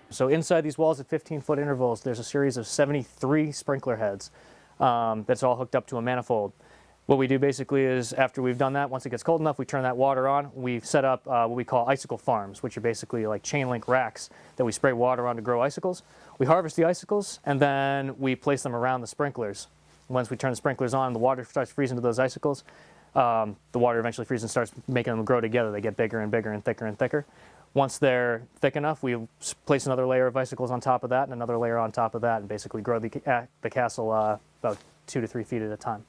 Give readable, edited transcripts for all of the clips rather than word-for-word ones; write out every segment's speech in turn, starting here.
So inside these walls at 15-foot intervals, there's a series of 73 sprinkler heads that's all hooked up to a manifold. What we do basically is, after we've done that, once it gets cold enough, we turn that water on. We've set up what we call icicle farms, which are basically like chain link racks that we spray water on to grow icicles. We harvest the icicles and then we place them around the sprinklers. Once we turn the sprinklers on, the water starts freezing to those icicles. The water eventually freezes and starts making them grow together. They get bigger and bigger and thicker and thicker. Once they're thick enough, we place another layer of icicles on top of that and another layer on top of that, and basically grow the castle about 2 to 3 feet at a time.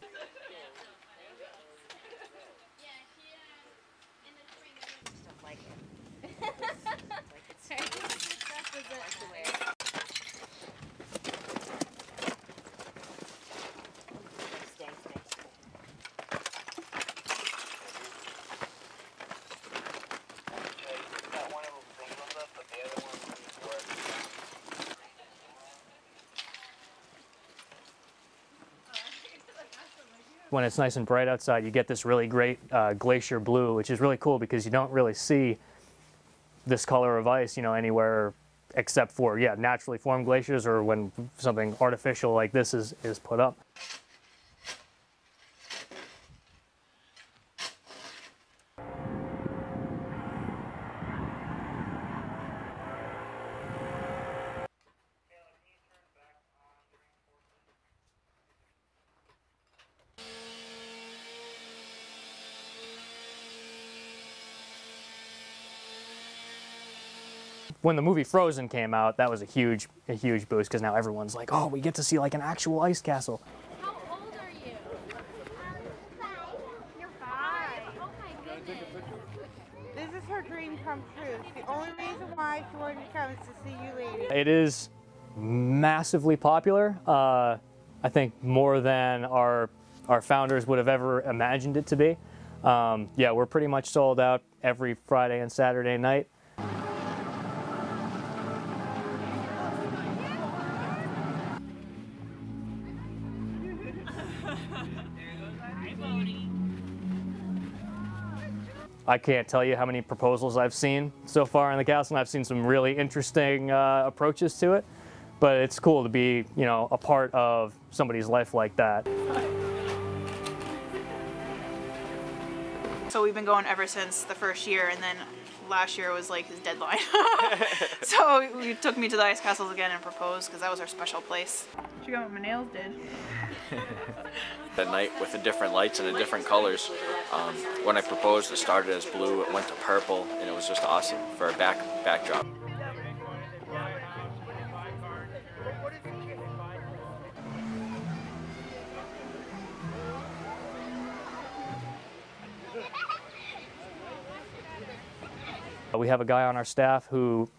When it's nice and bright outside, you get this really great glacier blue, which is really cool because you don't really see this color of ice, anywhere except for, naturally formed glaciers or when something artificial like this is put up. When the movie Frozen came out, that was a huge boost because now everyone's like, oh, we get to see like an actual ice castle. How old are you? I'm 5. You're 5? Oh my goodness. This is her dream come true. It's the only reason why she wanted to come is to see you ladies. It is massively popular. I think more than our founders would have ever imagined it to be. Yeah, we're pretty much sold out every Friday and Saturday night. I can't tell you how many proposals I've seen so far in the castle, and I've seen some really interesting approaches to it. But it's cool to be, a part of somebody's life like that. So we've been going ever since the first year, and then last year was like his deadline. So he took me to the ice castles again and proposed because that was our special place. Check out what my nails did. At night with the different lights and the different colors. When I proposed, it started as blue, it went to purple, and it was just awesome for a backdrop. We have a guy on our staff who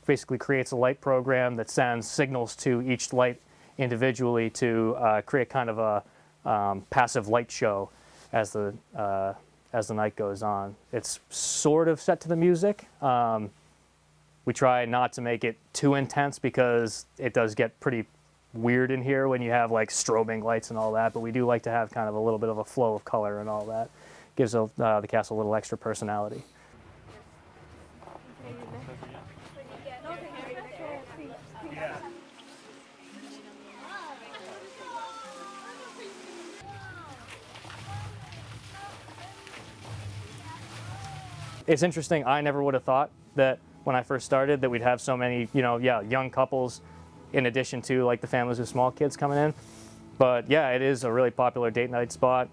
basically creates a light program that sends signals to each light individually to create kind of a passive light show as the night goes on. It's sort of set to the music. We try not to make it too intense because it does get pretty weird in here when you have like strobing lights and all that, but we do like to have kind of a little bit of a flow of color and all that. Gives the castle a little extra personality. It's interesting, I never would have thought that when I first started that we'd have so many, young couples in addition to like the families with small kids coming in. But yeah, it is a really popular date night spot.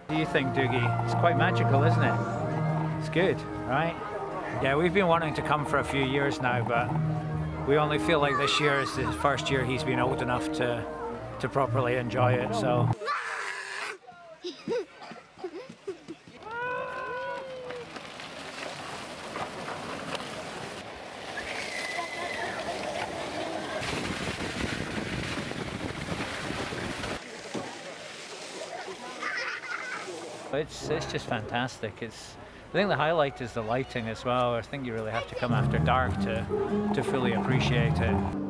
What do you think, Doogie? It's quite magical, isn't it? It's good, right? Yeah, we've been wanting to come for a few years now, but we only feel like this year is the first year he's been old enough to properly enjoy it, so. It's just fantastic. I think the highlight is the lighting as well. I think you really have to come after dark to fully appreciate it.